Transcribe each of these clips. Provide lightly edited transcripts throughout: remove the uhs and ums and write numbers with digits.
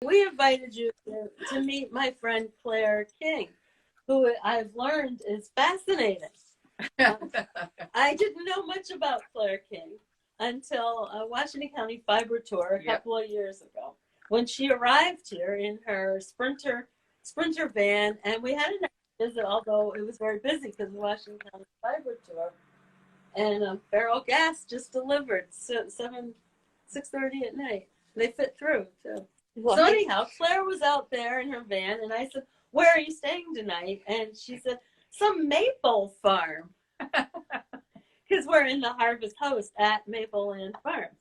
We invited you to meet my friend Clare King, who I've learned is fascinating. I didn't know much about Clare King until a Washington County Fiber Tour a couple of years ago, when she arrived here in her Sprinter van, and we had a nice visit, although it was very busy because of the Washington County Fiber Tour. And Feral Gas just delivered 6:30 at night. They fit through too. What? So anyhow, Claire was out there in her van, and I said, "Where are you staying tonight?" And she said, "Some maple farm," because we're in the Harvest Host at Maple Land Farm.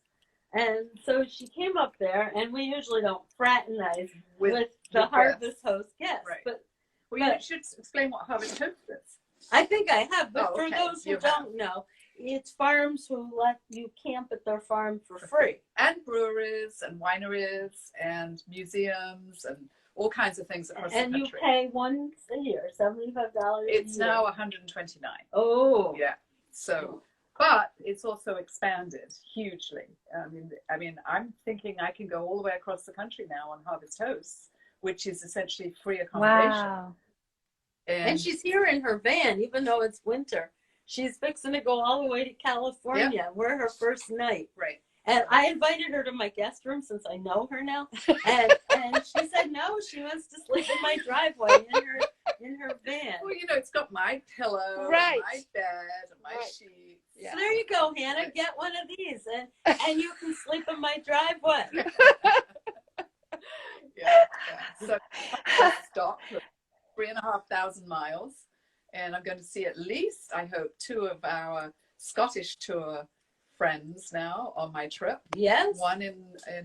And so she came up there, and we usually don't fraternize with the Harvest Host guests. Right. But you should explain what Harvest Host is. I think I have, but for those who don't know, it's farms who let you camp at their farm for free. And breweries and wineries and museums and all kinds of things across the country. And you pay once a year, $75 It's now $129. Oh. Yeah. So, but it's also expanded hugely. I mean, I'm thinking I can go all the way across the country now on Harvest Hosts, which is essentially free accommodation. Wow. And she's here in her van, even though it's winter. She's fixing to go all the way to California. Yep. We're her first night. Right. And I invited her to my guest room since I know her now. And she said no, she wants to sleep in my driveway in her van. Well, it's got my pillow, right, and my bed, and my sheets. Yeah. So there you go, Hannah. Get one of these, and you can sleep in my driveway. Yeah. So I stopped 3,500 miles, and I'm going to see at least, I hope, 2 of our Scottish tour friends now on my trip. Yes. One in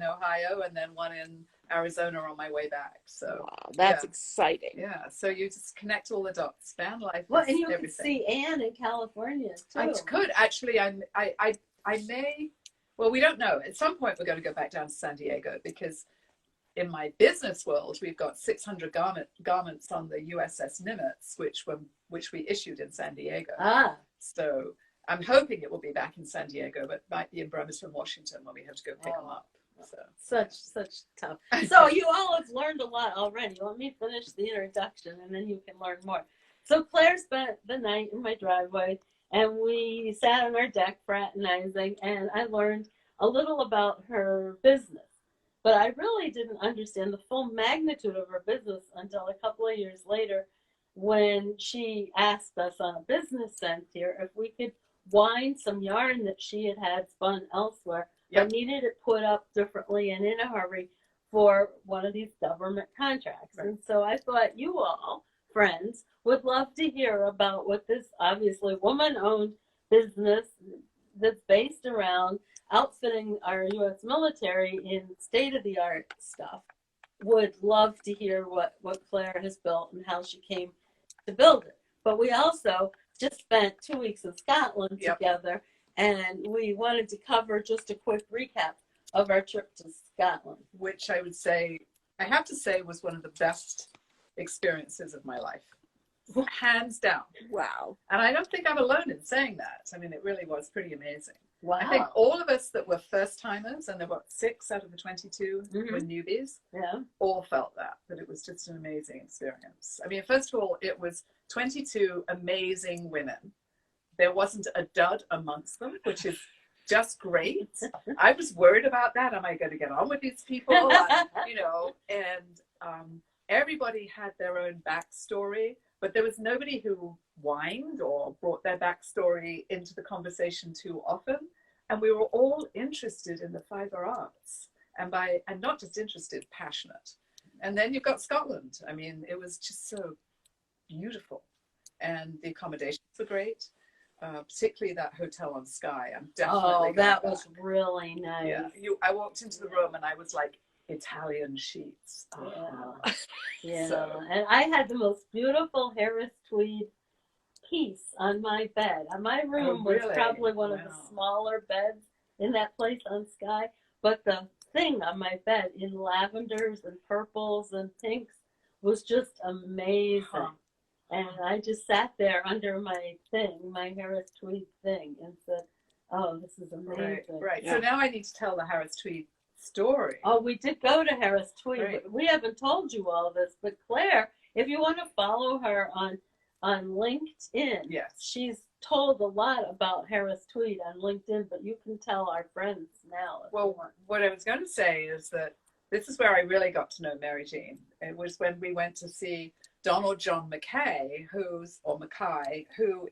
Ohio, and then one in Arizona on my way back. So wow, that's exciting. Yeah. So you just connect all the dots. Van life. Well, and you everything. can see Anne in California too. I could actually. I may. Well, we don't know. At some point, we're going to go back down to San Diego, because in my business world, we've got 600 garments on the USS Nimitz, which we issued in San Diego. So I'm hoping it will be back in San Diego, but might be in Bremerton, Washington, when we have to go pick them up. So. Such tough. So you all have learned a lot already. Let me finish the introduction, and then you can learn more. So Claire spent the night in my driveway, and we sat on our deck fraternizing, and I learned a little about her business. But I really didn't understand the full magnitude of her business until a couple of years later, when she asked us on a business sense here if we could wind some yarn that she had spun elsewhere, but needed it put up differently and in a hurry for one of these government contracts. Right. And so I thought you all, friends, would love to hear about what this obviously woman-owned business that's based around outfitting our U.S. military in state-of-the-art stuff. Would love to hear what Claire has built and how she came to build it. But we also just spent 2 weeks in Scotland together, and we wanted to cover just a quick recap of our trip to Scotland. Which I have to say, was one of the best experiences of my life. Hands down. Wow. And I don't think I'm alone in saying that. I mean, it really was pretty amazing. Wow. I think all of us that were first timers, and there were 6 out of the 22 were newbies, all felt that it was just an amazing experience. I mean, first of all, it was 22 amazing women. There wasn't a dud amongst them, which is just great. I was worried about that. Am I going to get on with these people? And everybody had their own backstory, but there was nobody who whined or brought their backstory into the conversation too often. And we were all interested in the fiber arts, and not just interested, passionate. And then you've got Scotland. I mean, it was just so beautiful, and the accommodations were great. Particularly that hotel on Skye. I'm definitely that was really nice. Yeah, I walked into the room and I was like, Italian sheets. So, and I had the most beautiful Harris tweed piece on my bed. My room was probably one of the smaller beds in that place on Skye, but the thing on my bed in lavenders and purples and pinks was just amazing. And I just sat there under my Harris tweed thing, and said, "Oh, this is amazing." Right. Yeah. So now I need to tell the Harris tweed story. Oh, we did go to Harris Tweed. Right. We haven't told you all this, but Claire, if you want to follow her on LinkedIn, Yes. she's told a lot about Harris Tweed on LinkedIn, but you can tell our friends now. Well, what I was going to say is that this is where I really got to know Mary Jean. It was when we went to see Donald John Mackay, who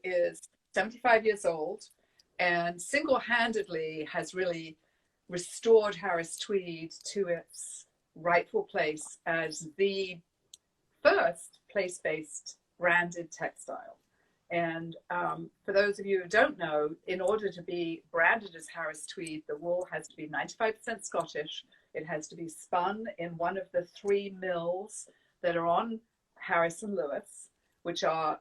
is 75 years old and single-handedly has really restored Harris Tweed to its rightful place as the first place-based branded textile. And for those of you who don't know, in order to be branded as Harris Tweed, the wool has to be 95% Scottish. It has to be spun in one of the 3 mills that are on Harris and Lewis, which are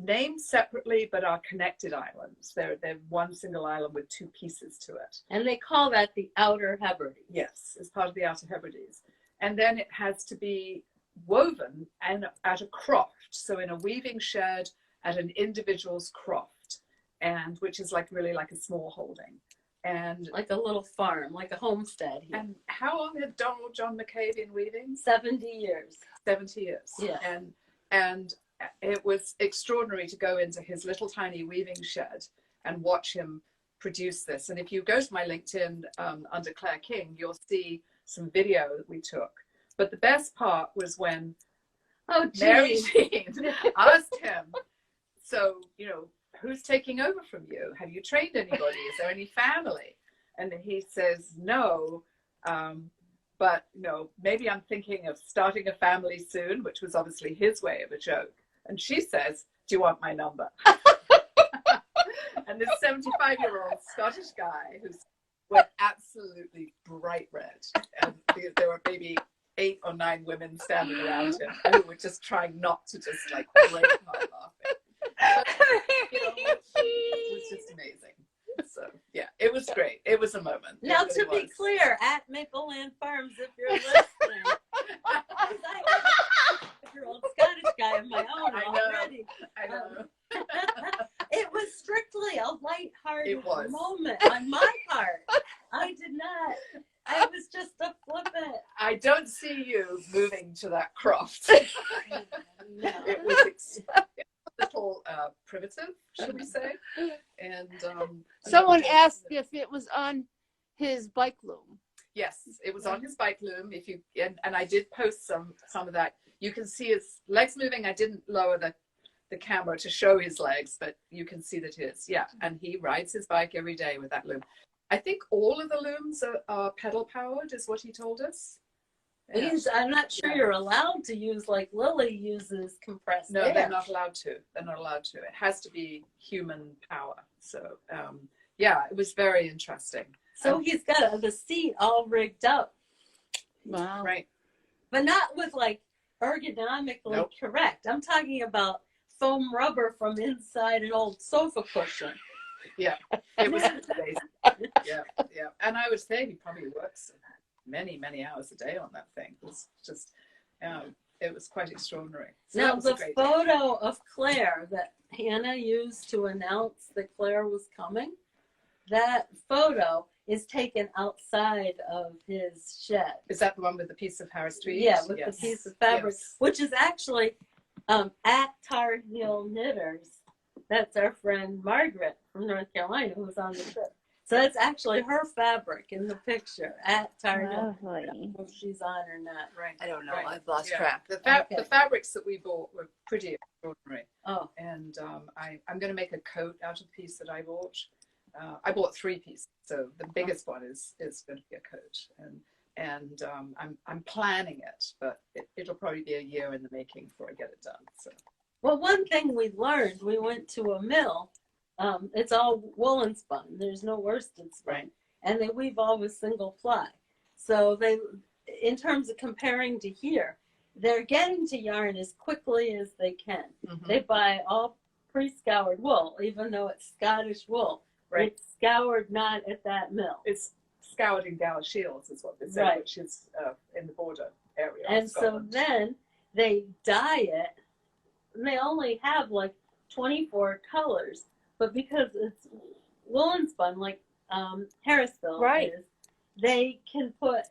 named separately but are connected islands. They're one single island with 2 pieces to it. And they call that the Outer Hebrides. Yes, it's part of the Outer Hebrides. And then it has to be woven and at a croft, so in a weaving shed at an individual's croft, and which is really like a small holding, and like a little farm, like a homestead here. And how long had Donald John Mackay been weaving? 70 years. 70 years. Yeah. And it was extraordinary to go into his little tiny weaving shed and watch him produce this. And if you go to my LinkedIn under Clare King, you'll see some video that we took. But the best part was when Mary Jean asked him, so, who's taking over from you? Have you trained anybody? Is there any family? And he says, no, but, maybe I'm thinking of starting a family soon, which was obviously his way of a joke. And she says, do you want my number? And this 75-year-old Scottish guy who's absolutely bright red. And there were maybe 8 or 9 women standing around him who were just trying not to just break apart laughing. But, it was just amazing. So yeah, it was great. It was a moment. Now, to be clear, at Mapleland Farms, if you're listening, I have a 5-year-old Scottish guy of my own already. I know. It was strictly a lighthearted moment on my part. I did not. I was just a flippant. I don't see you moving to that croft. No. It was a little primitive, should we say? And someone asked if it was on his bike loom. Yes, it was on his bike loom. If you and I did post some of that. You can see his legs moving. I didn't lower the camera to show his legs, but you can see that and he rides his bike every day with that loom. I think all of the looms are pedal powered, is what he told us. Yeah. I'm not sure you're allowed to use, like Lily uses, compressed air. No, they're not allowed to. They're not allowed to. It has to be human power. So, it was very interesting. So he's got the seat all rigged up. Wow. Right. But not with ergonomically correct. I'm talking about foam rubber from inside an old sofa cushion. Yeah, it was amazing. Yeah. And I would say he probably works many, many hours a day on that thing. It was just, it was quite extraordinary. So now, the photo of Claire that Hannah used to announce that Claire was coming, that photo is taken outside of his shed. Is that the one with the piece of Harris Tweed? Yeah, with the piece of fabric, which is actually at Tar Heel Knitters. That's our friend Margaret from North Carolina who was on the trip. So that's actually her fabric in the picture at Tar Heel. I don't know if she's on or not. Right. I don't know. Right. I've lost track. The fabrics that we bought were pretty extraordinary. Oh. And I'm going to make a coat out of the piece that I bought. I bought 3 pieces, so the biggest one is going to be a coat, and I'm planning it, but it'll probably be a year in the making before I get it done. So. Well, one thing we learned, we went to a mill. It's all woolen spun. There's no worsted spun, right. And they weave all with single ply. So they, in terms of comparing to here, they're getting to yarn as quickly as they can. Mm-hmm. They buy all pre-scoured wool, even though it's Scottish wool. Right. It's scoured not at that mill. It's scoured in Galashiels is what they say, which is in the border area. And so then they dye it, and they only have 24 colors, but because it's woolen spun, like Harrisville is, they can put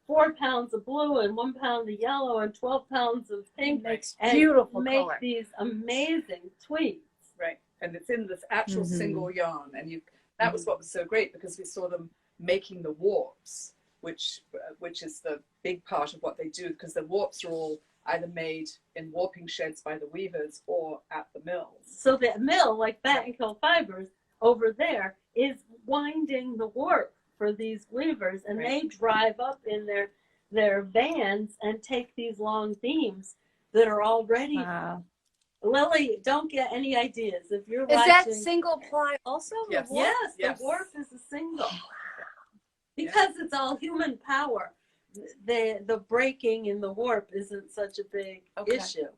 4 pounds of blue and 1 pound of yellow and 12 pounds of pink Makes and beautiful make color. these amazing tweeds. Right. And it's in this actual Mhm. single yarn. And that was what was so great, because we saw them making the warps, which is the big part of what they do, because the warps are all either made in warping sheds by the weavers or at the mills. So the mill, like Battenkill Fibers, over there is winding the warp for these weavers, and they drive up in their vans and take these long beams that are already. Wow. Lily, don't get any ideas if you're Is watching. that single ply also? Yes. The warp? Yes, Yes. the warp is a single. Because it's all human power. The breaking in the warp isn't such a big issue.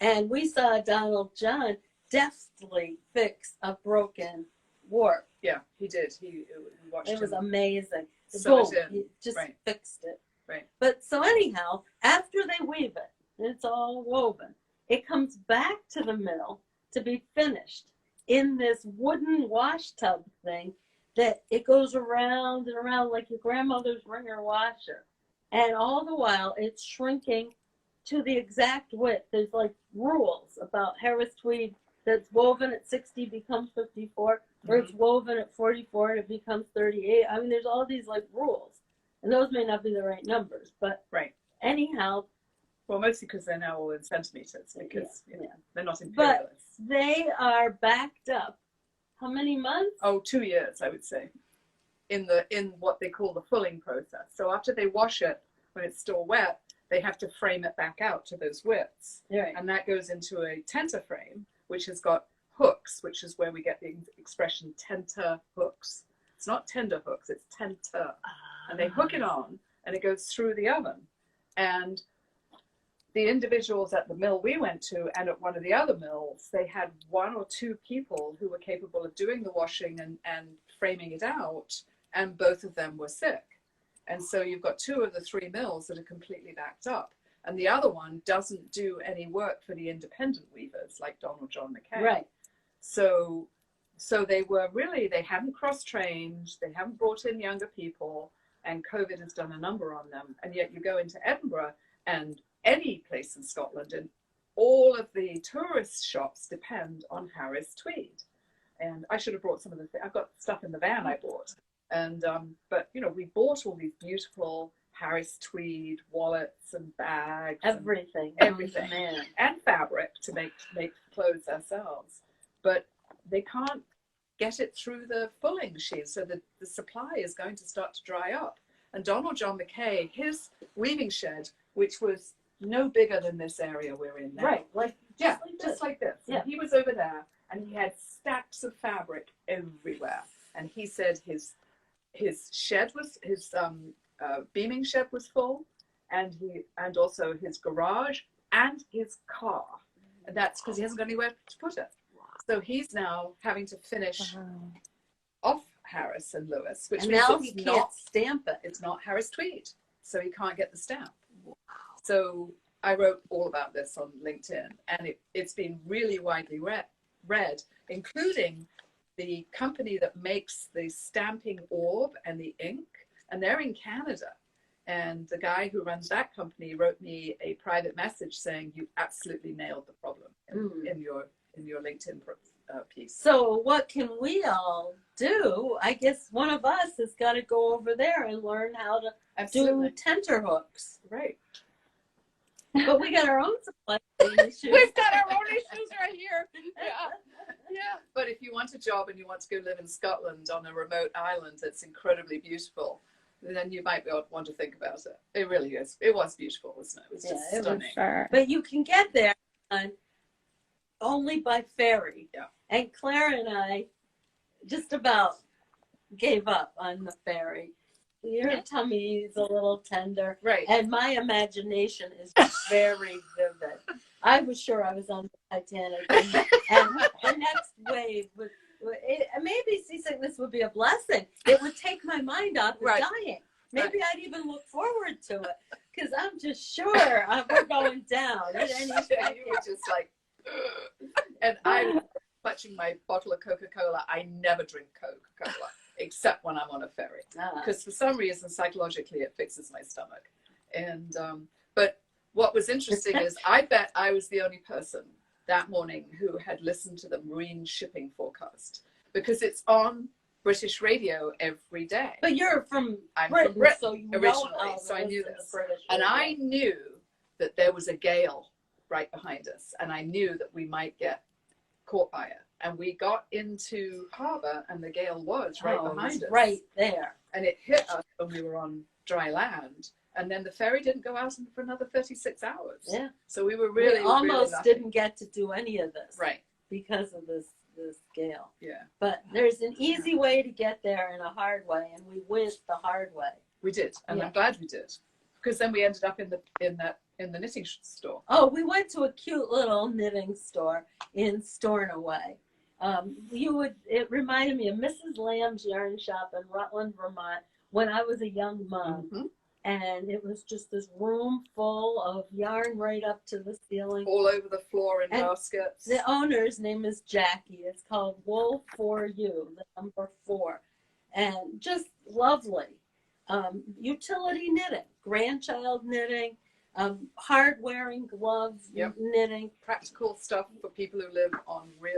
And we saw Donald John deftly fix a broken warp. Yeah, he did. We watched It was him. amazing. So Boom, he just fixed it. Right. But so anyhow, after they weave it, and it's all woven, it comes back to the mill to be finished in this wooden wash tub thing that it goes around and around like your grandmother's wringer washer. And all the while it's shrinking to the exact width. There's like rules about Harris tweed that's woven at 60 becomes 54, or it's woven at 44 and it becomes 38. I mean, there's all these like rules, and those may not be the right numbers, but anyhow. Well, mostly because they're now all in centimeters, because they're not imperialists. But they are backed up. How many months? Oh, 2 years, I would say, in what they call the fulling process. So after they wash it, when it's still wet, they have to frame it back out to those widths. Right. And that goes into a tenter frame, which has got hooks, which is where we get the expression tenter hooks. It's not tender hooks, it's tenter. And they hook it on, and it goes through the oven. And the individuals at the mill we went to and at one of the other mills, they had 1 or 2 people who were capable of doing the washing and framing it out, and both of them were sick. And so you've got 2 of the 3 mills that are completely backed up. And the other one doesn't do any work for the independent weavers like Donald John McKay. Right. So they hadn't cross-trained, they haven't brought in younger people, and COVID has done a number on them. And yet you go into Edinburgh and any place in Scotland, and all of the tourist shops depend on Harris tweed. And I should have brought some of I've got stuff in the van I bought. And, but we bought all these beautiful Harris tweed wallets and bags. Everything. And fabric to make clothes ourselves. But they can't get it through the fulling machine. So the supply is going to start to dry up. And Donald John McKay, his weaving shed, which was no bigger than this area we're in now. Right, just like this. Yeah. And he was over there, and he had stacks of fabric everywhere. And he said his shed was beaming shed was full, and also his garage and his car. And that's because he hasn't got anywhere to put it. So he's now having to finish off Harris and Lewis, which means now he can't stamp it. It's not Harris tweed, so he can't get the stamp. Wow. So I wrote all about this on LinkedIn, and it's been really widely read, including the company that makes the stamping orb and the ink, and they're in Canada. And the guy who runs that company wrote me a private message saying, "You absolutely nailed the problem in your LinkedIn piece." So what can we all do? I guess one of us has got to go over there and learn how to do tenter hooks. Right. But we got our own supply chain issues. We've got our own issues right here. Yeah. But if you want a job and you want to go live in Scotland on a remote island that's incredibly beautiful, then you might want to think about it. It really is. It was beautiful, wasn't it? It was just stunning. Sure. But you can get there only by ferry. Yeah. And Claire and I just about gave up on the ferry. Your tummy's a little tender. Right. And my imagination is very vivid. I was sure I was on the Titanic. And the next wave would, maybe seasickness would be a blessing. It would take my mind off of dying. Maybe I'd even look forward to it. Because I'm just sure we're going down at any second. You were just like, and I was clutching my bottle of Coca-Cola. I never drink Coca-Cola. except when I'm on a ferry. Ah. Because for some reason, psychologically, it fixes my stomach. And but what was interesting is I bet I was the only person that morning who had listened to the marine shipping forecast, because it's on British radio every day. But you're from I'm Britain, from Britain so you originally, know so I knew this. British And radio. I knew that there was a gale right behind us, and I knew that we might get caught by it. And we got into harbor, and the gale was right behind us. Right there. And it hit us when we were on dry land. And then the ferry didn't go out for another 36 hours. Yeah. So we were really, we almost really didn't get to do any of this. Right. Because of this gale. Yeah. But there's an easy way to get there and a hard way, and we went the hard way. We did, and Yeah. I'm glad we did, because then we ended up in the knitting store. Oh, we went to a cute little knitting store in Stornoway. It reminded me of Mrs. Lamb's yarn shop in Rutland, Vermont, when I was a young mom. Mm-hmm. And it was just this room full of yarn right up to the ceiling. All over the floor in And baskets. The owner's name is Jackie. It's called Wool for You, the number 4. And just lovely. Utility knitting, grandchild knitting, hard-wearing gloves Yep. knitting. Practical stuff for people who live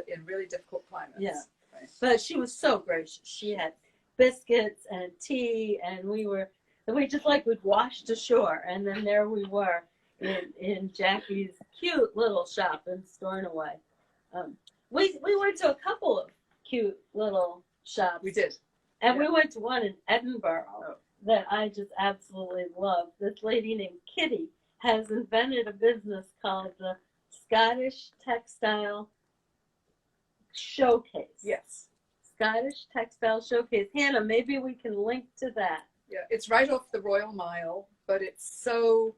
in really difficult climates. Yeah. Right. But she was so gracious. She had biscuits and tea, and we just like would washed ashore, and then there we were in Jackie's cute little shop in Stornoway. We went to a couple of cute little shops. We did. And Yeah. we went to one in Edinburgh that I just absolutely love. This lady named Kitty has invented a business called the Scottish Textile Showcase. Yes. Scottish Textile Showcase. Hannah, maybe we can link to that. Yeah, it's right off the Royal Mile, but it's so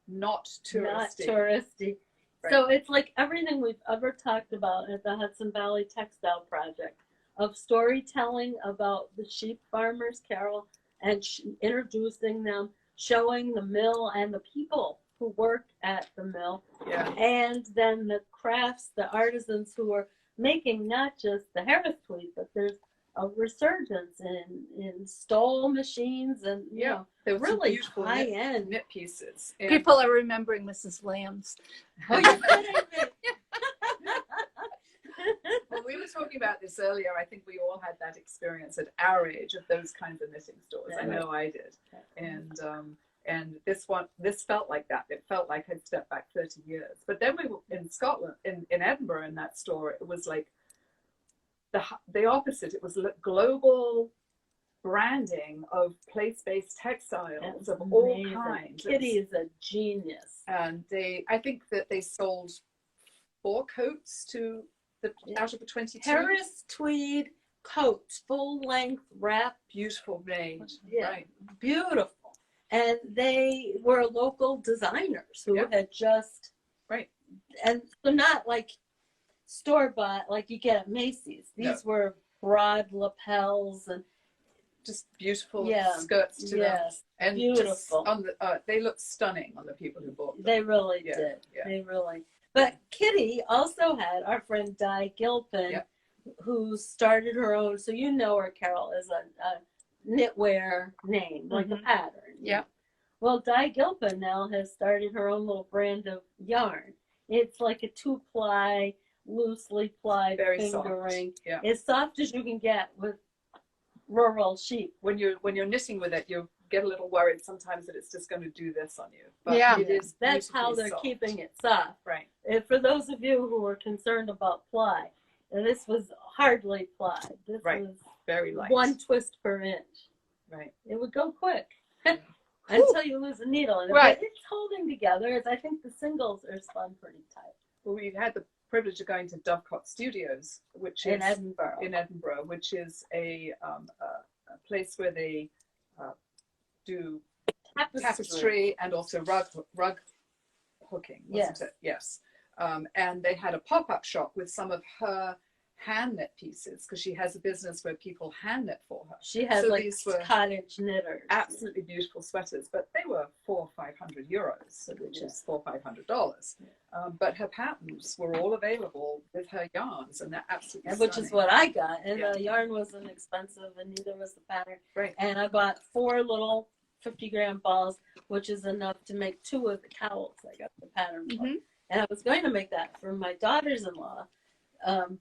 not touristy. Not touristy. Right. So it's like everything we've ever talked about at the Hudson Valley Textile Project, of storytelling about the sheep farmers, Carol, and introducing them, showing the mill and the people who work at the mill, Yeah. and then the crafts, the artisans who are making not just the Harris tweed, but there's a resurgence in stole machines and you know, There were some really beautiful high end. knit pieces. And People are remembering Mrs. Lamb's. Oh, you're kidding me. well, we were talking about this earlier. I think we all had that experience at our age of those kinds of knitting stores. I know I did. And this felt like that. It felt like I'd stepped back 30 years. But then we were in Scotland, in Edinburgh, in that store, it was like the opposite. It was global branding of place-based textiles That's of all amazing. kinds. Kitty is a genius. And I think that they sold 4 coats out of the 22. Harris tweed coats, full length wrap. Beautiful made. Yeah. Right. Beautiful. And they were local designers who had just, right. And so not like store-bought like you get at Macy's. These were broad lapels and just beautiful skirts to them. Yes, And beautiful. Just on they look stunning on the people who bought them. They really did. Yeah. They really. But Kitty also had our friend Di Gilpin, who started her own. So you know her, Carol, as a knitwear name, like a pattern. Yeah. Well, Di Gilpin now has started her own little brand of yarn. It's like a 2-ply, loosely plied Very fingering. soft. Yeah. As soft as you can get with rural sheep. When you're knitting with it, you get a little worried sometimes that it's just going to do this on you. But it is That's how they're soft. keeping it soft. Right. And for those of you who are concerned about ply, this was hardly plied. This was very light. 1 twist per inch. Right. It would go quick until you lose a needle. And Right. it's holding together. I think the singles are spun pretty tight. Well, we've had the privilege of going to Dovecot Studios, which is in Edinburgh, which is a place where they do tapestry and also rug hooking, wasn't it? Yes. And they had a pop-up shop with some of her hand knit pieces because she has a business where people hand knit for her. She has So like these were cottage knitters. absolutely beautiful sweaters, but they were €400 or €500, so which is $400 or $500. But her patterns were all available with her yarns, and they're absolutely Which stunning. is what I got. And Yeah. the yarn wasn't expensive, and neither was the pattern. Right. And I bought 4 little 50-gram balls, which is enough to make 2 of the cowls I got the pattern for. Mhm. And I was going to make that for my daughters-in-law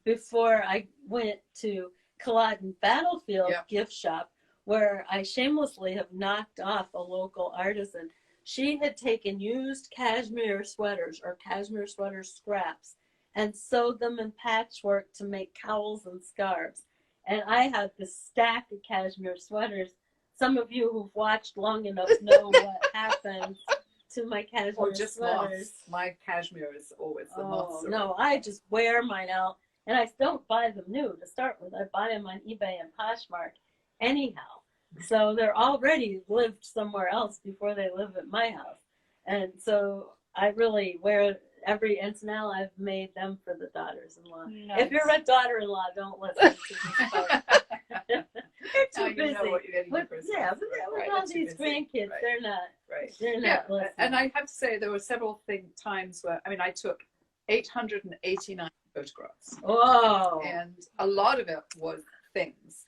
before I went to Culloden Battlefield Yeah. gift shop, where I shamelessly have knocked off a local artisan. She had taken used cashmere sweaters or cashmere sweater scraps and sewed them in patchwork to make cowls and scarves. And I had this stack of cashmere sweaters. Some of you who've watched long enough know what happens to my cashmere Or just sweaters. moths. My cashmere is always the Oh, moths. no, I just wear mine out. And I don't buy them new to start with. I buy them on eBay and Poshmark anyhow. So they're already lived somewhere else before they live at my house. And so I really wear and now I've made them for the daughters-in-law. Nice. If you're a daughter-in-law, don't listen to these folks. They're too You busy. know what you're getting With, for yeah, Christmas. with Right, all they're too these busy. grandkids, Right. they're not. Right. They're Yeah, not listening. and I have to say there were several times where I took 889 photographs, Whoa. and a lot of it was things,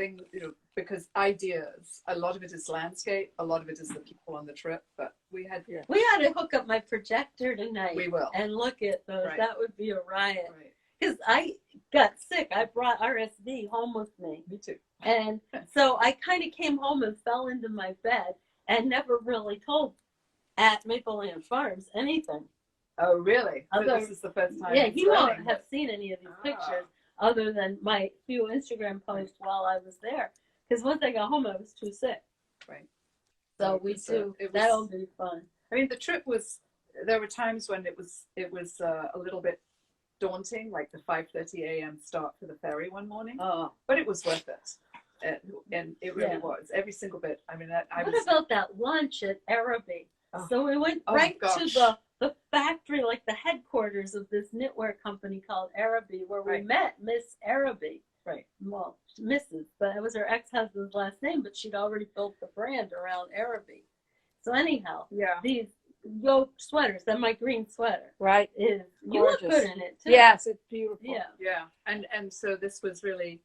because ideas. A lot of it is landscape, a lot of it is the people on the trip. But we had We ought to hook up my projector tonight. We will. And look at those. Right. That would be a riot. Right. Because I got sick. I brought RSV home with me. Me too. And so I kind of came home and fell into my bed and never really told at Maple Land Farms anything. Oh, really? So Other- this is the first time. Yeah, it's he won't running. have seen any of these Ah. pictures other than my few Instagram posts while I was there. Because once I got home, I was too sick. Right. So It we was, do. it was- That'll be fun. The trip was. There were times when it was a little bit daunting, like the 5:30 a.m. start for the ferry one morning. Oh. But it was worth it, and it really Yeah. was every single bit. I What was. about that lunch at Araby? Oh. So we went Oh, right gosh. to the factory, like the headquarters of this knitwear company called Araby, where we Right. met Miss Araby. Right. Well, Mrs., but it was her ex-husband's last name, but she'd already built the brand around Araby. So anyhow, Yeah. these yoke sweaters, then my green sweater Right. is, you look Gorgeous. good in it too. Yes, it's beautiful. Yeah. Yeah. And so this was really.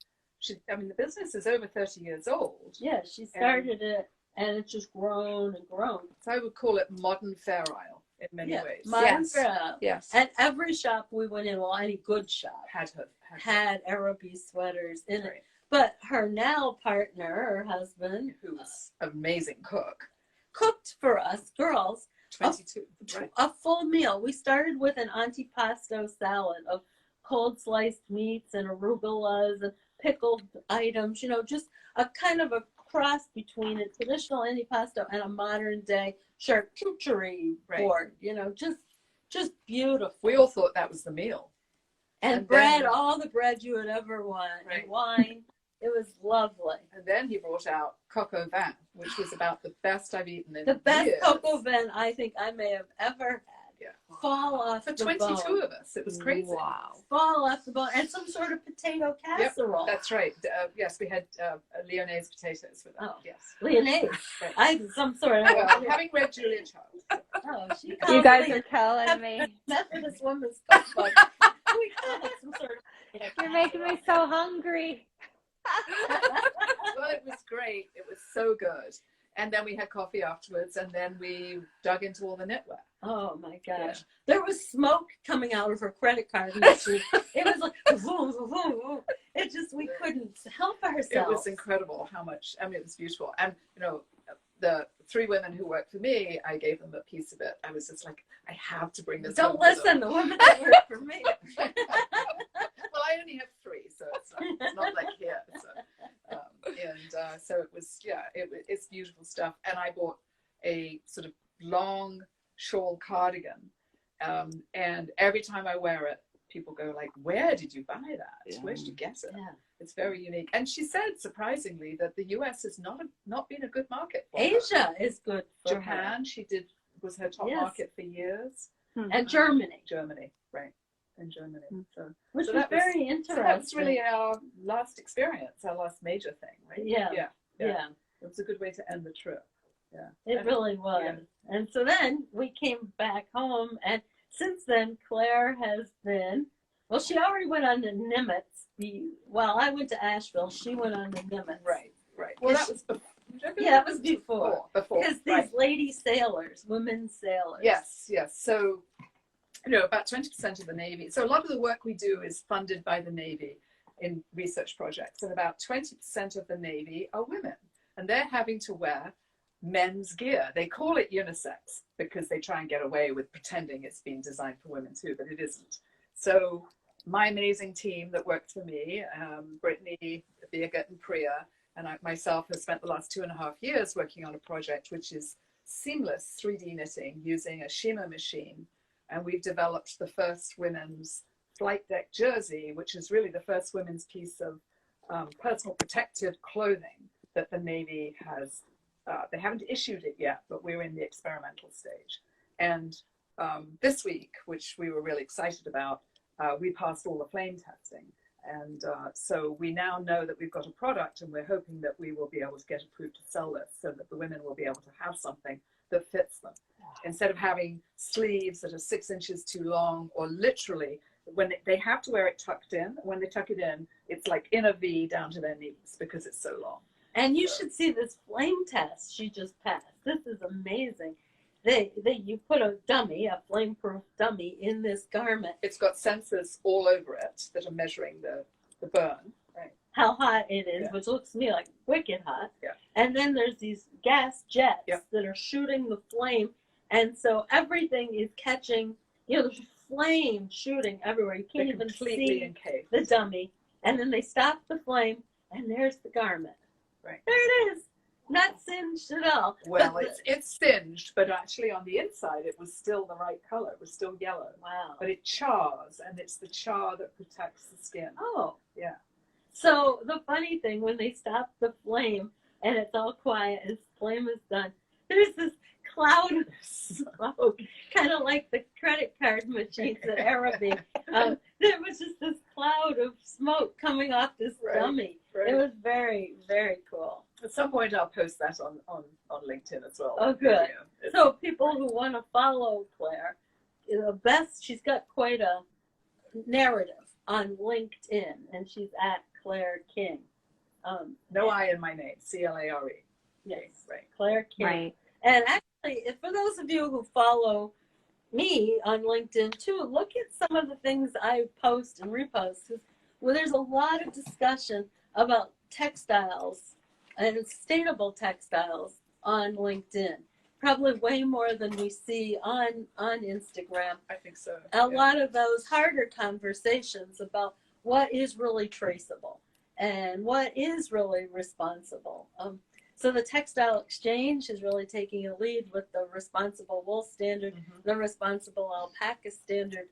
The business is over 30 years old. Yeah, she started it, and it's just grown and grown. So I would call it modern Fair Isle in many Yeah, ways. modern Yes. Fair. Yes. At every shop we went in, well, any good shop Had Araby sweaters in it. Right. But her now partner, her husband, who's an amazing cook. cooked for us girls 22. Right. a full meal. We started with an antipasto salad of cold sliced meats and arugulas and pickled items, just a kind of a cross between a traditional antipasto and a modern day charcuterie Right. board, just beautiful. We all thought that was the meal. And And bread, then- all the bread you would ever want, Right. and wine. It was lovely. And then he brought out coq au vin, which was about the best I've eaten in The best years. cocoa vin I think I may have ever had. Yeah. Fall off For the 22 bone. of us. It was crazy. Wow. Fall off the bone. And some sort of potato casserole. That's right. Yes, we had Lyonnaise potatoes with that. Oh. Yes. Lyonnaise. Right. I some sort of. Well, having read Julia Child. Oh, she You calls guys me are killing me. Methodist Women's Cookbook. We call it some sort of. You're making me so hungry. Well, it was great. It was so good. And then we had coffee afterwards, and then we dug into all the knitwear. Oh my gosh. Yeah. There was smoke coming out of her credit card machine. It was like, vroom, vroom, vroom. It just, we couldn't help ourselves. It was incredible how much, it was beautiful. And, the 3 women who worked for me, I gave them a piece of it. I was just like, I have to bring this Don't home to them. listen, the women that work for me. Well, I only have 3, so it's not like here. So it was, it's beautiful stuff. And I bought a sort of long shawl cardigan. And every time I wear it, people go like, where did you buy that? Yeah. Where did you get it? Yeah. It's very unique. And she said, surprisingly, that the US has not been a good market for her. Asia is good for her. Japan, was her top Yes. market for years. And Germany. Germany, right. in Germany. So, Which so was that was, very interesting. so that was really our last experience, our last major thing, right? Yeah. It was a good way to end the trip. Yeah. It really was. Yeah. And so then we came back home, and since then, Claire has been, well, she already went on to Nimitz. Well, I went to Asheville. She went on to Nimitz. Right. Well, that was before. Yeah, it was before. Before. Because these lady sailors, women sailors. Yes. So, about 20% of the Navy. So a lot of the work we do is funded by the Navy in research projects, and about 20% of the Navy are women, and they're having to wear men's gear. They call it unisex because they try and get away with pretending it's been designed for women too, but it isn't. So my amazing team that worked for me, Brittany, Birgit, and Priya, and I myself have spent the last 2.5 years working on a project which is seamless 3D knitting using a shimmer machine. And we've developed the first women's flight deck jersey, which is really the first women's piece of personal protective clothing that the Navy has. They haven't issued it yet, but we're in the experimental stage. And this week, which we were really excited about, we passed all the flame testing. And so we now know that we've got a product, and we're hoping that we will be able to get approved to sell this so that the women will be able to have something that fits them. Instead of having sleeves that are 6 inches too long, or literally when they have to wear it tucked in, when they tuck it in, it's like in a V down to their knees because it's so long. And you should see this flame test she just passed. This is amazing. You put a dummy, a flame-proof dummy, in this garment. It's got sensors all over it that are measuring the burn. Right. How hot it is, which looks to me like wicked hot. Yeah. And then there's these gas jets that are shooting the flame. And so everything is catching, there's flame shooting everywhere. You can't even see the dummy. And then they stop the flame, and there's the garment. Right. There it is. Not singed at all. Well, it's singed, but actually on the inside it was still the right color. It was still yellow. Wow. But it chars, and it's the char that protects the skin. Oh. Yeah. So the funny thing, when they stop the flame and it's all quiet as the flame is done, there's this cloud of smoke, kind of like the credit card machines at Arabic. There was just this cloud of smoke coming off this dummy. Right. It was very, very cool. At some point I'll post that on LinkedIn as well. Oh, good. So people who want to follow Claire, she's got quite a narrative on LinkedIn, and she's at Clare King. No I in my name, C-L-A-R-E. Yes, right. Clare King. Right. And actually, for those of you who follow me on LinkedIn too, look at some of the things I post and repost. Well, there's a lot of discussion about textiles and sustainable textiles on LinkedIn. Probably way more than we see on Instagram. I think so. A lot of those harder conversations about what is really traceable and what is really responsible. So the Textile Exchange is really taking a lead with the responsible wool standard, the responsible alpaca standard.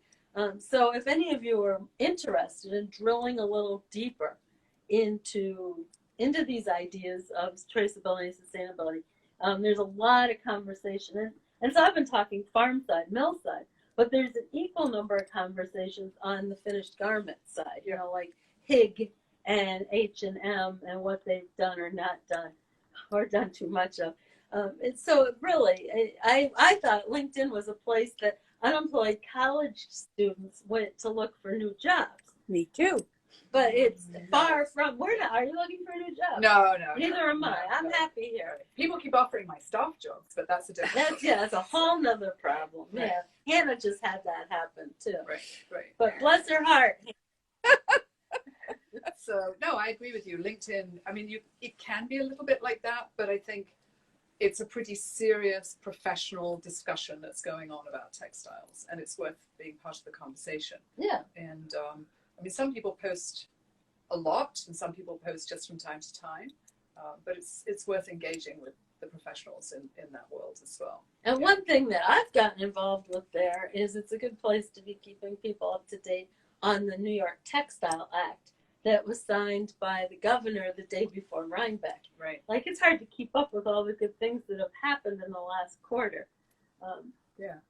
So if any of you are interested in drilling a little deeper into these ideas of traceability and sustainability, there's a lot of conversation. And so I've been talking farm side, mill side, but there's an equal number of conversations on the finished garment side, like HIG and H&M and what they've done or not done, or done too much of. So really, I thought LinkedIn was a place that unemployed college students went to look for new jobs. Me too. But it's far from, are you looking for a new job? No. Neither am I. I'm happy here. People keep offering my staff jobs, but that's a different that's a whole nother problem. Right. Yeah. Hannah just had that happen too. Right. But bless her heart. So, no, I agree with you. LinkedIn, I mean, it can be a little bit like that, but I think it's a pretty serious professional discussion that's going on about textiles, and it's worth being part of the conversation. Yeah. And I mean, some people post a lot, and some people post just from time to time, but it's worth engaging with the professionals in that world as well. And one thing that I've gotten involved with there is it's a good place to be keeping people up to date on the New York Textile Act that was signed by the governor the day before Rhinebeck. Right. Like, it's hard to keep up with all the good things that have happened in the last quarter.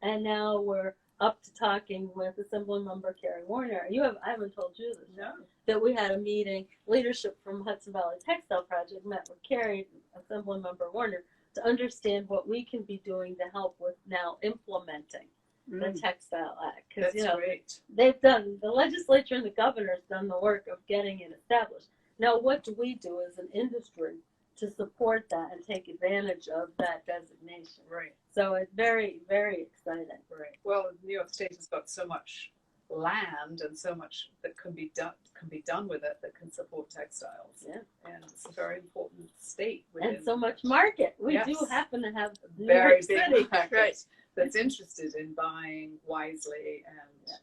And now we're up to talking with Assemblymember Carrie Warner. I haven't told you this. No. That we had a meeting. Leadership from Hudson Valley Textile Project met with Carrie, Assemblymember Warner, to understand what we can be doing to help with now implementing the Textile Act. Because Great. the legislature and the governor's done the work of getting it established. Now, what do we do as an industry to support that and take advantage of that designation? Right. So it's very, very exciting. Right. Well, New York State has got so much land and so much that can be done with it that can support textiles. Yeah. And it's a very important state. And so much market. We Yes. do happen to have New Very York big City. market Right. that's interested in buying wisely and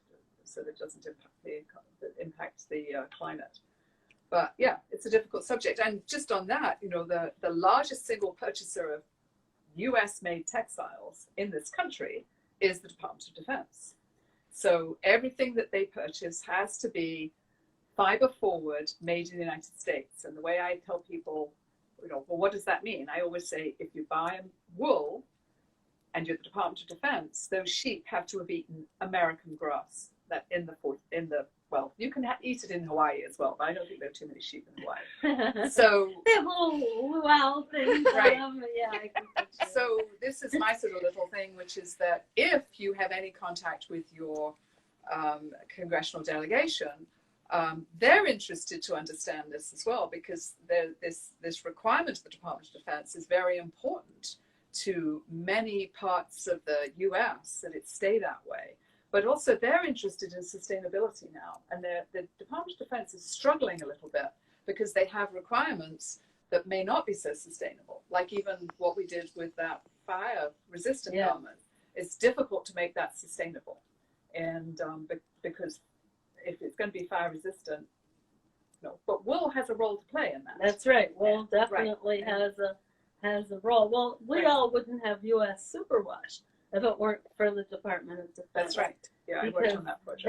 so that it doesn't impact the climate. But yeah, it's a difficult subject. And just on that, the largest single purchaser of US-made textiles in this country is the Department of Defense. So everything that they purchase has to be fiber forward, made in the United States. And the way I tell people, well, what does that mean? I always say, if you buy wool and you're the Department of Defense, those sheep have to have eaten American grass. That well, you can eat it in Hawaii as well, but I don't think there are too many sheep in Hawaii. So they have little luau things. Right. Yeah, I can picture it. So this is my sort of little thing, which is that if you have any contact with your congressional delegation, they're interested to understand this as well, because this requirement of the Department of Defense is very important to many parts of the U.S. that it stay that way. But also they're interested in sustainability now. And the Department of Defense is struggling a little bit because they have requirements that may not be so sustainable. Like even what we did with that fire resistant garment. It's difficult to make that sustainable. And because if it's going to be fire resistant, no. But wool has a role to play in that. That's right. Wool definitely has a role. Well, we all wouldn't have U.S. Superwash if it weren't for the Department of Defense. That's right. Yeah, I worked on that project.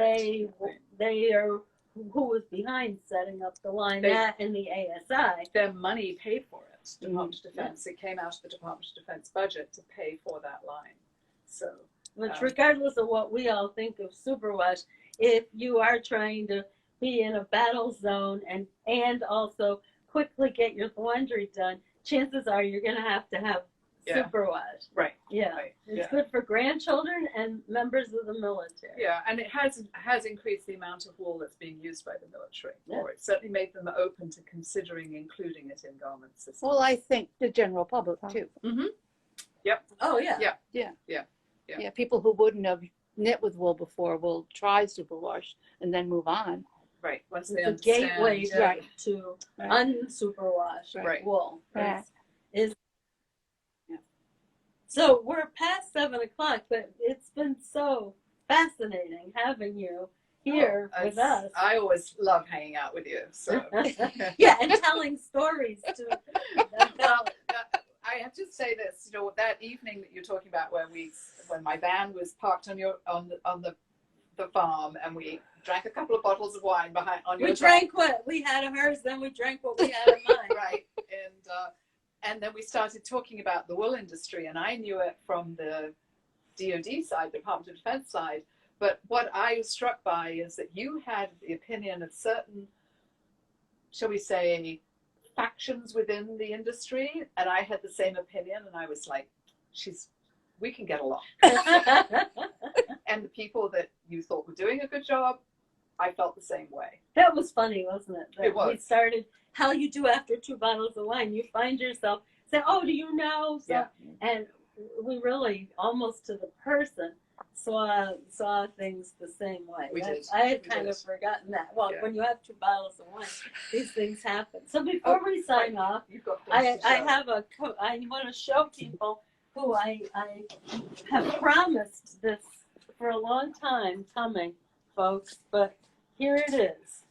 They are who was behind setting up the line, that and the ASI. Their money paid for it, Department of Defense. It came out of the Department of Defense budget to pay for that line. So, which regardless of what we all think of Superwash, if you are trying to be in a battle zone and also quickly get your laundry done, chances are you're going to have Superwash. Right. Yeah. Right. It's good for grandchildren and members of the military. Yeah, and it has increased the amount of wool that's being used by the military. Yeah. Or it certainly made them open to considering including it in garment systems. Well, I think the general public too. Mm-hmm. Yep. Oh yeah. Yeah. People who wouldn't have knit with wool before will try superwash and then move on. Right. Once It's they a understand. gateway to Right. unsuperwashed wool. Right. So we're past 7 o'clock, but it's been so fascinating having you here with us. I always love hanging out with you. So yeah, and telling stories to. Well, I have to say this. That evening that you're talking about, when my van was parked on the farm, and we drank a couple of bottles of wine on your. We drank what we had of hers, then we drank what we had of mine. Right, and then we started talking about the wool industry, and I knew it from the DoD side, Department of Defense side. But what I was struck by is that you had the opinion of certain, shall we say, factions within the industry, and I had the same opinion, and I was like, we can get along. And the people that you thought were doing a good job, I felt the same way. That was funny, wasn't it? It was. We started, how you do after 2 bottles of wine. You find yourself saying, oh, do you know? So, and we really, almost to the person, saw things the same way. We did. I had kind of forgotten that. Well, when you have 2 bottles of wine, these things happen. So before we sign off, I want to show people who I have promised this for a long time coming, folks, but here it is.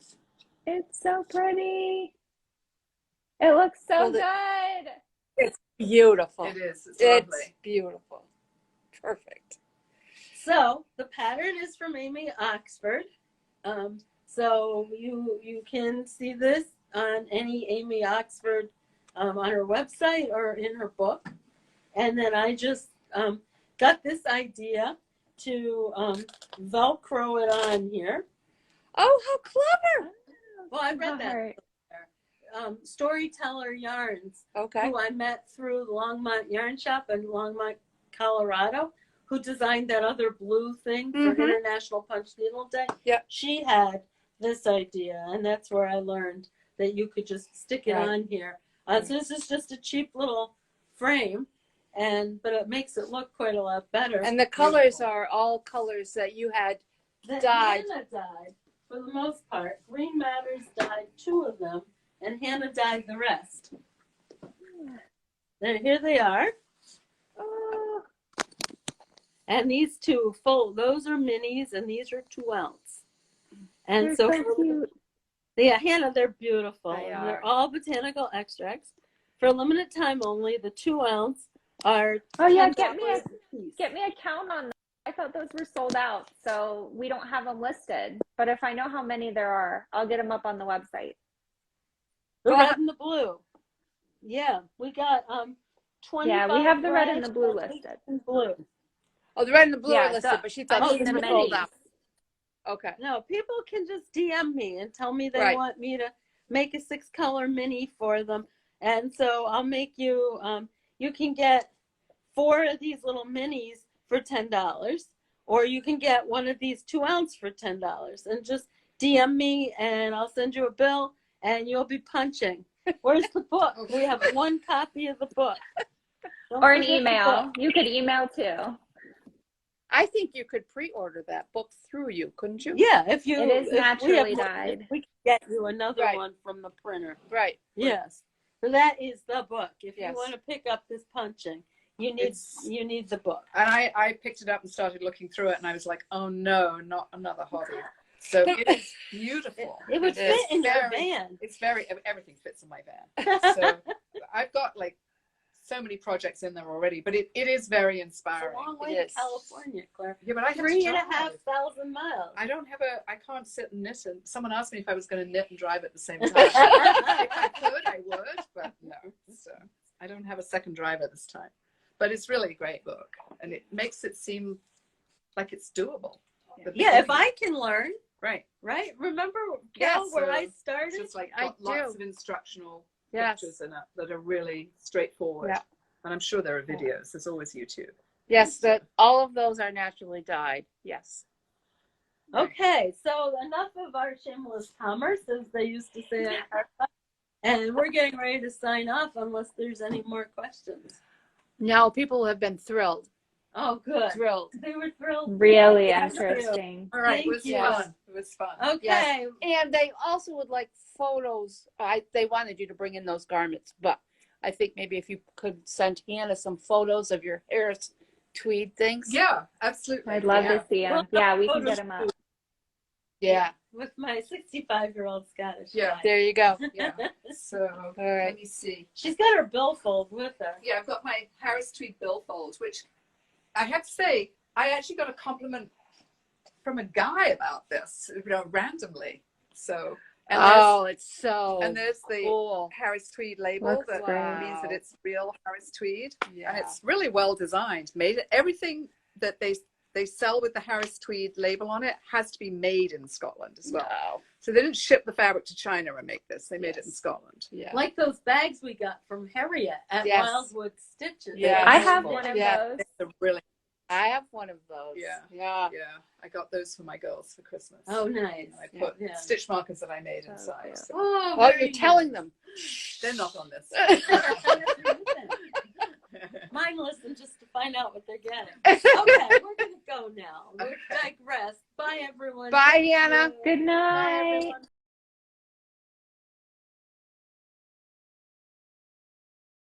It's so pretty. It looks so good. It's beautiful. It is. It's lovely. It's beautiful. Perfect. So the pattern is from Amy Oxford. So you can see this on any Amy Oxford on her website or in her book. And then I just got this idea to Velcro it on here. Oh, how clever. Well, I read that. Alright. Storyteller Yarns, Okay. who I met through the Longmont Yarn Shop in Longmont, Colorado, who designed that other blue thing for Mhm. International Punch Needle Day. Yep. She had this idea, and that's where I learned that you could just stick it Right. on here. So this is just a cheap little frame, but it makes it look quite a lot better. And the colors are all colors that you had that dyed. Hannah dyed for the most part. Green Matters dyed 2 of them, and Hannah dyed the rest. Here they are. Oh, And these 2 those are minis, and these are 2 ounce. And they're so, so cute. yeah, Hannah, they're beautiful. They and are. they're all botanical extracts. For a limited time only, the 2 ounce are Oh yeah, $10 get me a piece. a count on them. I thought those were sold out, so we don't have them listed. But if I know how many there are, I'll get them up on the website. The Well, red and the blue. Yeah, we got 25 Yeah, we have the red and the blue varieties listed. and blue. Oh, the red and the blue Yeah, are listed, but she thought I these mean were the sold minis. out. Okay. No, people can just DM me and tell me they Right. want me to make a 6-color mini for them. And so I'll make you, you can get 4 of these little minis for $10, or you can get one of these 2 ounce for $10, and just DM me and I'll send you a bill and you'll be punching. Where's the book? We have 1 copy of the book. Don't Or an forget the email. book. You could email too. I think you could pre-order that book through you, couldn't you? Yeah, It is naturally more, dyed. we can get you another Right. one from the printer. Right. Yes. So that is the book. If Yes. you want to pick up this punching, you It's- need the book. And I picked it up and started looking through it, and I was like, oh no, not another hobby. So it is beautiful. It would It is fit in your very- van. It's everything fits in my van. So I've got like so many projects in there already, but it is very It's a inspiring. long way It to is. California, Claire. Yeah, but I have to 3,500 drive. miles. I can't sit and knit. And someone asked me if I was going to knit and drive at the same time. If I could, I would, but no. So I don't have a second driver this time. But it's really a great book, and it makes it seem like it's doable. Yeah, if I can learn, Right. right? Remember, Yes, Cal, where I It's started? just like I got lots do. of instructional Yes. pictures in it that are really straightforward. Yeah. And I'm sure there are videos. There's always YouTube. Yes, that all of those are naturally dyed. Yes. Okay, so enough of our shameless commerce, as they used to say on Carpa. And we're getting ready to sign off unless there's any more questions. No, people have been thrilled. Oh, good. Thrilled. They were thrilled. Really Thank you. interesting. All right. Thank It was you. fun. It was fun. Okay. And they also would like photos. They wanted you to bring in those garments, but I think maybe if you could send Hannah some photos of your Harris tweed things. Yeah, absolutely. I'd love Yeah. to see them. Well, Yeah, we can photos get them up. Yeah. With my 65-year-old Scottish Yeah. wife. There you go. Yeah. So All let right. me see. She's got her billfold with her. Yeah, I've got my Harris tweed billfold, which I have to say, I actually got a compliment from a guy about this, randomly. So, and Oh, it's so there's the cool. Harris tweed label Looks that great. means that it's real Harris tweed, Yeah. and it's really well designed. Made everything that they sell with the Harris tweed label on it has to be made in Scotland as well. Wow. So they didn't ship the fabric to China and make this; they made it in Yes. Scotland. Yeah. Like those bags we got from Harriet at Yes. Wildwood Stitches. Yeah. I have Beautiful. one of Yeah. those. They're really, I have one of those. Yeah. Yeah. yeah. I got those for my girls for Christmas. Oh, nice. I put Yeah. stitch markers that I made So inside. cute. So Oh, Oh, very you're telling nice. them. they're not on this. Mine listen just to find out what they're getting. Okay, we're going to go now. We've Okay. digressed. Bye, everyone. Bye, Hannah. Good Bye, night. everyone.